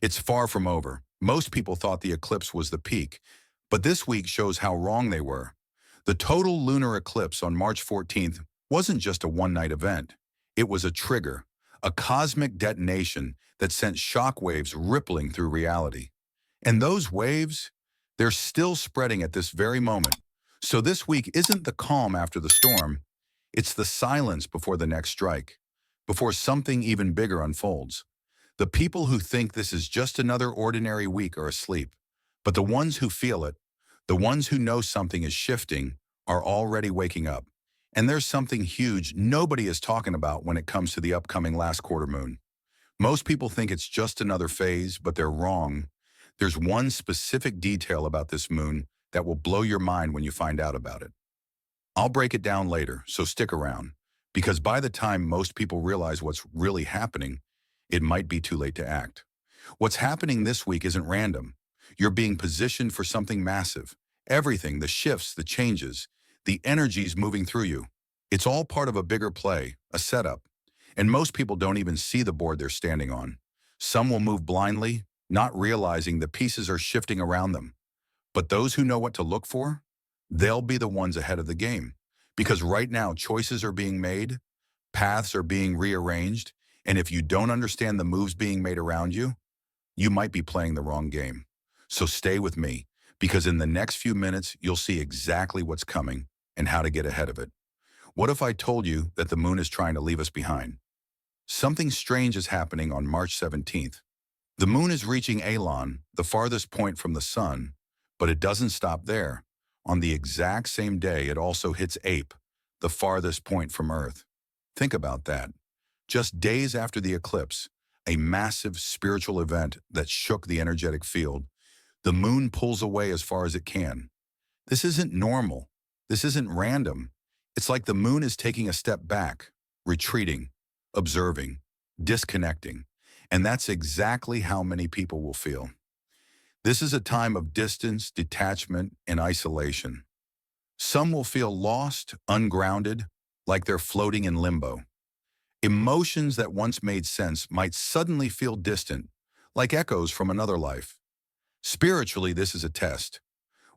It's far from over. Most people thought the eclipse was the peak, but this week shows how wrong they were. The total lunar eclipse on March 14th wasn't just a one-night event. It was a trigger, a cosmic detonation that sent shockwaves rippling through reality. And those waves, they're still spreading at this very moment. So this week isn't the calm after the storm, it's the silence before the next strike, before something even bigger unfolds. The people who think this is just another ordinary week are asleep, but the ones who feel it, the ones who know something is shifting, are already waking up. And there's something huge nobody is talking about when it comes to the upcoming last quarter moon. Most people think it's just another phase, but they're wrong. There's one specific detail about this moon that will blow your mind when you find out about it. I'll break it down later, so stick around, because by the time most people realize what's really happening, it might be too late to act. What's happening this week isn't random. You're being positioned for something massive. Everything, the shifts, the changes, the energies moving through you. It's all part of a bigger play, a setup. And most people don't even see the board they're standing on. Some will move blindly, not realizing the pieces are shifting around them. But those who know what to look for, they'll be the ones ahead of the game. Because right now, choices are being made, paths are being rearranged, and if you don't understand the moves being made around you, you might be playing the wrong game. So stay with me, because in the next few minutes, you'll see exactly what's coming and how to get ahead of it. What if I told you that the moon is trying to leave us behind? Something strange is happening on March 17th. The moon is reaching Elon, the farthest point from the sun, but it doesn't stop there. On the exact same day, it also hits Ape, the farthest point from Earth. Think about that. Just days after the eclipse, a massive spiritual event that shook the energetic field, the moon pulls away as far as it can. This isn't normal. This isn't random. It's like the moon is taking a step back, retreating, observing, disconnecting. And that's exactly how many people will feel. This is a time of distance, detachment, and isolation. Some will feel lost, ungrounded, like they're floating in limbo. Emotions that once made sense might suddenly feel distant, like echoes from another life. Spiritually, this is a test.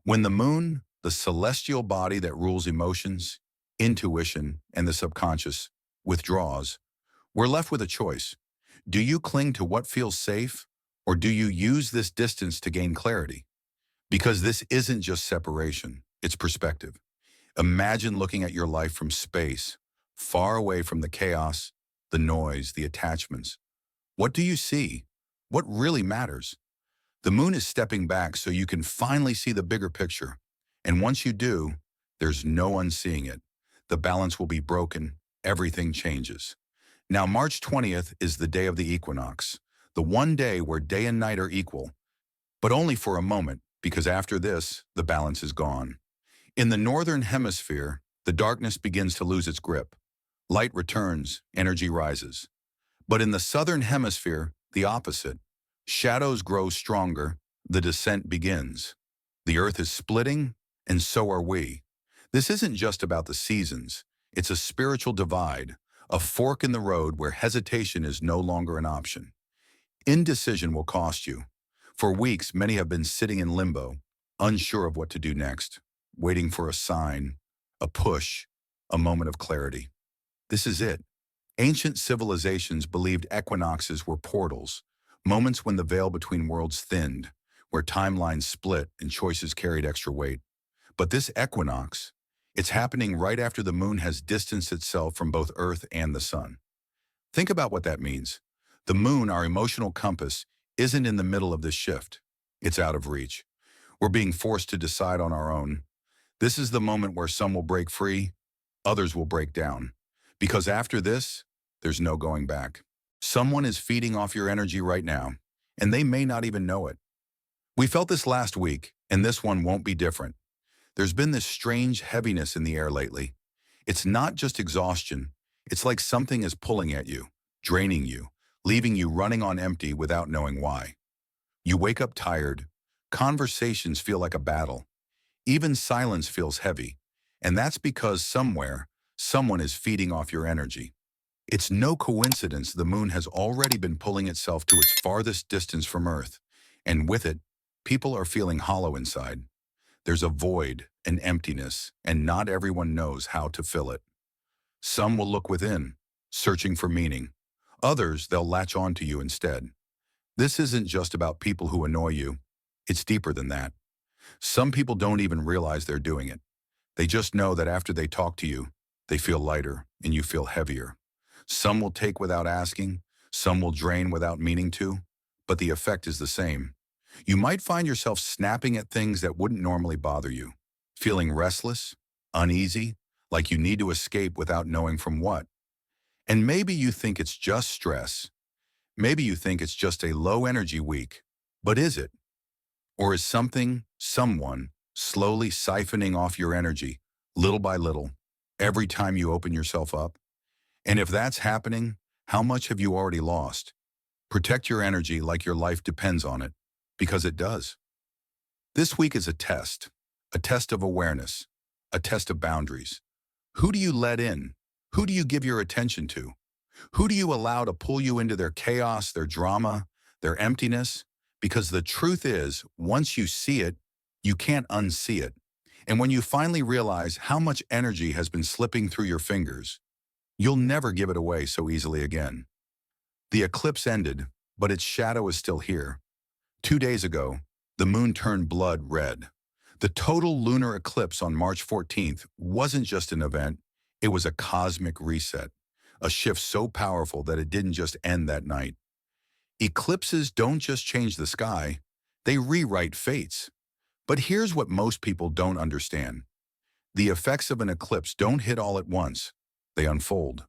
When the moon, the celestial body that rules emotions, intuition, and the subconscious, withdraws, we're left with a choice. Do you cling to what feels safe, or do you use this distance to gain clarity? Because this isn't just separation, it's perspective. Imagine looking at your life from space, far away from the chaos, the noise, the attachments. What do you see? What really matters? The moon is stepping back so you can finally see the bigger picture. And once you do, there's no unseeing it. The balance will be broken. Everything changes. Now, March 20th is the day of the equinox, the one day where day and night are equal, but only for a moment, because after this, the balance is gone. In the northern hemisphere, the darkness begins to lose its grip. Light returns, energy rises. But in the southern hemisphere, the opposite. Shadows grow stronger, the descent begins. The earth is splitting, and so are we. This isn't just about the seasons. It's a spiritual divide, a fork in the road where hesitation is no longer an option. Indecision will cost you. For weeks, many have been sitting in limbo, unsure of what to do next, waiting for a sign, a push, a moment of clarity. This is it. Ancient civilizations believed equinoxes were portals, moments when the veil between worlds thinned, where timelines split and choices carried extra weight. But this equinox, it's happening right after the moon has distanced itself from both Earth and the sun. Think about what that means. The moon, our emotional compass, isn't in the middle of this shift. It's out of reach. We're being forced to decide on our own. This is the moment where some will break free, others will break down. Because after this, there's no going back. Someone is feeding off your energy right now, and they may not even know it. We felt this last week, and this one won't be different. There's been this strange heaviness in the air lately. It's not just exhaustion. It's like something is pulling at you, draining you, leaving you running on empty without knowing why. You wake up tired. Conversations feel like a battle. Even silence feels heavy. And that's because somewhere, someone is feeding off your energy. It's no coincidence the moon has already been pulling itself to its farthest distance from Earth, and with it, people are feeling hollow inside. There's a void, an emptiness, and not everyone knows how to fill it. Some will look within, searching for meaning. Others, they'll latch on to you instead. This isn't just about people who annoy you. It's deeper than that. Some people don't even realize they're doing it. They just know that after they talk to you, they feel lighter and you feel heavier. Some will take without asking, some will drain without meaning to, but the effect is the same. You might find yourself snapping at things that wouldn't normally bother you, feeling restless, uneasy, like you need to escape without knowing from what. And maybe you think it's just stress. Maybe you think it's just a low energy week. But is it? Or is something, someone, slowly siphoning off your energy, little by little, every time you open yourself up? And if that's happening, how much have you already lost? Protect your energy like your life depends on it, because it does. This week is a test of awareness, a test of boundaries. Who do you let in? Who do you give your attention to? Who do you allow to pull you into their chaos, their drama, their emptiness? Because the truth is, once you see it, you can't unsee it. And when you finally realize how much energy has been slipping through your fingers, you'll never give it away so easily again. The eclipse ended, but its shadow is still here. 2 days ago, the moon turned blood red. The total lunar eclipse on March 14th wasn't just an event, it was a cosmic reset, a shift so powerful that it didn't just end that night. Eclipses don't just change the sky, they rewrite fates. But here's what most people don't understand. The effects of an eclipse don't hit all at once, they unfold.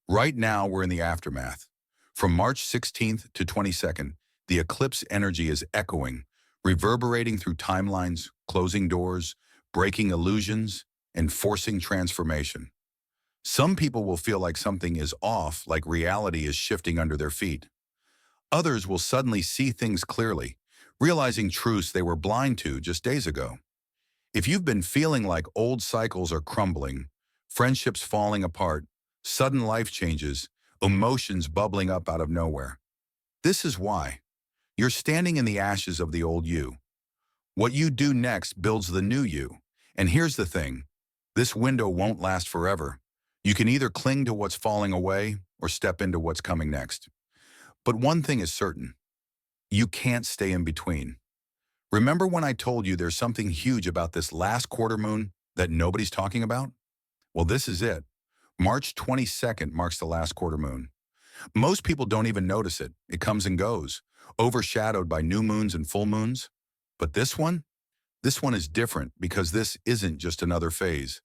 Right now, we're in the aftermath. From March 16th to 22nd, the eclipse energy is echoing, reverberating through timelines, closing doors, breaking illusions, and forcing transformation. Some people will feel like something is off, like reality is shifting under their feet. Others will suddenly see things clearly, realizing truths they were blind to just days ago. If you've been feeling like old cycles are crumbling, friendships falling apart, sudden life changes, emotions bubbling up out of nowhere, this is why. You're standing in the ashes of the old you. What you do next builds the new you. And here's the thing, this window won't last forever. You can either cling to what's falling away or step into what's coming next. But one thing is certain, you can't stay in between. Remember when I told you there's something huge about this last quarter moon that nobody's talking about? Well, this is it. March 22nd marks the last quarter moon. Most people don't even notice it. It comes and goes, overshadowed by new moons and full moons. But this one is different because this isn't just another phase.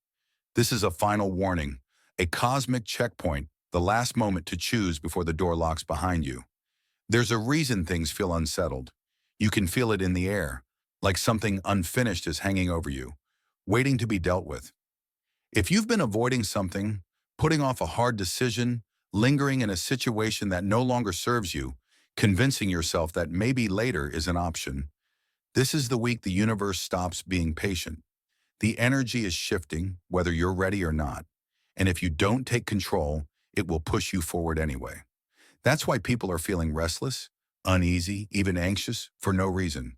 This is a final warning, a cosmic checkpoint, the last moment to choose before the door locks behind you. There's a reason things feel unsettled. You can feel it in the air, like something unfinished is hanging over you, waiting to be dealt with. If you've been avoiding something, putting off a hard decision, lingering in a situation that no longer serves you, convincing yourself that maybe later is an option, this is the week the universe stops being patient. The energy is shifting, whether you're ready or not. And if you don't take control, it will push you forward anyway. That's why people are feeling restless, uneasy, even anxious for no reason.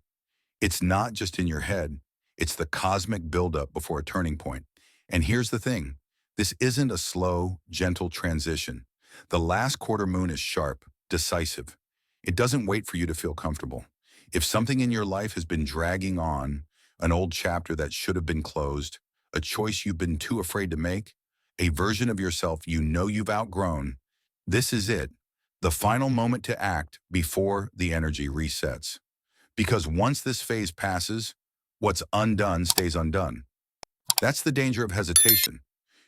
It's not just in your head. It's the cosmic buildup before a turning point. And here's the thing. This isn't a slow, gentle transition. The last quarter moon is sharp, decisive. It doesn't wait for you to feel comfortable. If something in your life has been dragging on, an old chapter that should have been closed, a choice you've been too afraid to make, a version of yourself you know you've outgrown, this is it, the final moment to act before the energy resets. Because once this phase passes, what's undone stays undone. That's the danger of hesitation.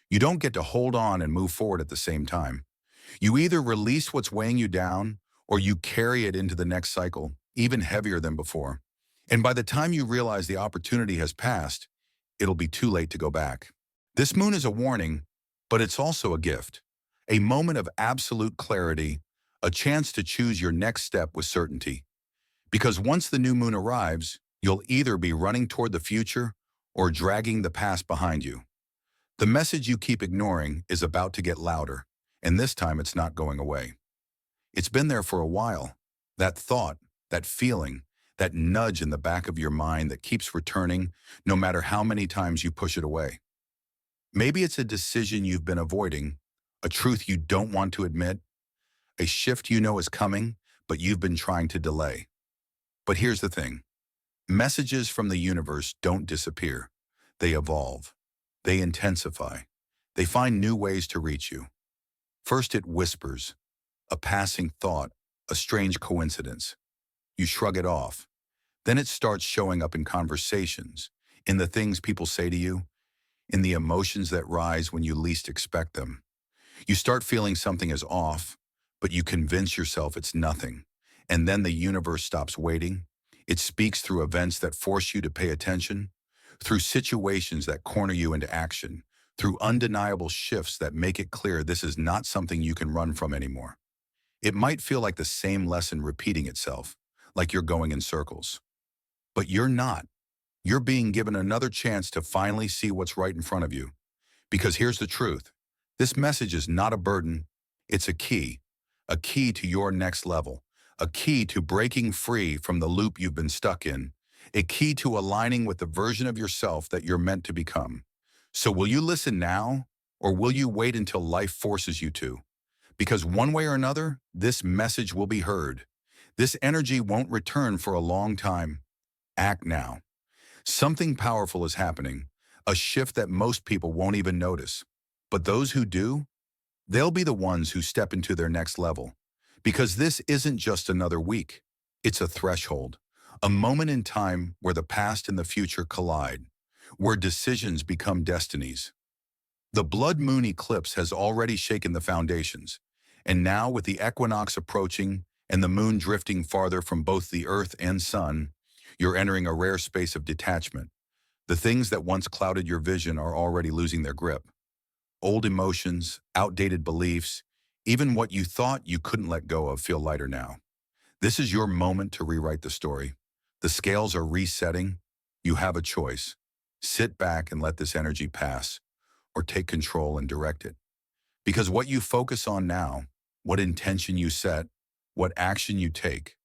You don't get to hold on and move forward at the same time. You either release what's weighing you down, or you carry it into the next cycle, even heavier than before. And by the time you realize the opportunity has passed, it'll be too late to go back. This moon is a warning, but it's also a gift. A moment of absolute clarity, a chance to choose your next step with certainty. Because once the new moon arrives, you'll either be running toward the future or dragging the past behind you. The message you keep ignoring is about to get louder, And this time it's not going away. It's been there for a while. That thought, that feeling, that nudge in the back of your mind that keeps returning no matter how many times you push it away. Maybe it's a decision you've been avoiding, a truth you don't want to admit, a shift you know is coming, but you've been trying to delay. But here's the thing. Messages from the universe don't disappear. They evolve. They intensify. They find new ways to reach you. First it whispers, a passing thought, a strange coincidence. You shrug it off. Then it starts showing up in conversations, in the things people say to you, in the emotions that rise when you least expect them. You start feeling something is off, but you convince yourself it's nothing. And then the universe stops waiting. It speaks through events that force you to pay attention, through situations that corner you into action, through undeniable shifts that make it clear this is not something you can run from anymore. It might feel like the same lesson repeating itself, like you're going in circles. But you're not. You're being given another chance to finally see what's right in front of you. Because here's the truth. This message is not a burden. It's a key to your next level, a key to breaking free from the loop you've been stuck in, a key to aligning with the version of yourself that you're meant to become. So will you listen now, or will you wait until life forces you to? Because one way or another, this message will be heard. This energy won't return for a long time. Act now. Something powerful is happening, a shift that most people won't even notice. But those who do, they'll be the ones who step into their next level. Because this isn't just another week. It's a threshold, a moment in time where the past and the future collide, where decisions become destinies. The blood moon eclipse has already shaken the foundations, and now with the equinox approaching and the moon drifting farther from both the earth and sun, you're entering a rare space of detachment. The things that once clouded your vision are already losing their grip. Old emotions, outdated beliefs, even what you thought you couldn't let go of feel lighter now. This is your moment to rewrite the story. The scales are resetting. You have a choice. Sit back and let this energy pass, or take control and direct it. Because what you focus on now, what intention you set, what action you take,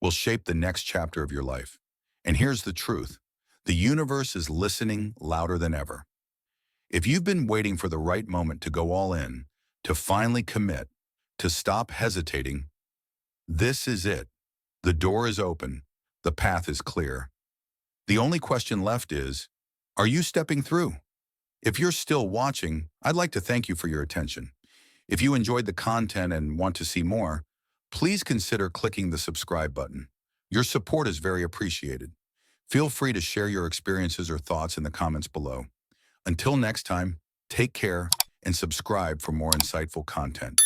will shape the next chapter of your life. And here's the truth. The universe is listening louder than ever. If you've been waiting for the right moment to go all in, to finally commit, to stop hesitating, this is it. The door is open. The path is clear. The only question left is, are you stepping through? If you're still watching, I'd like to thank you for your attention. If you enjoyed the content and want to see more, please consider clicking the subscribe button. Your support is very appreciated. Feel free to share your experiences or thoughts in the comments below. Until next time, take care and subscribe for more insightful content.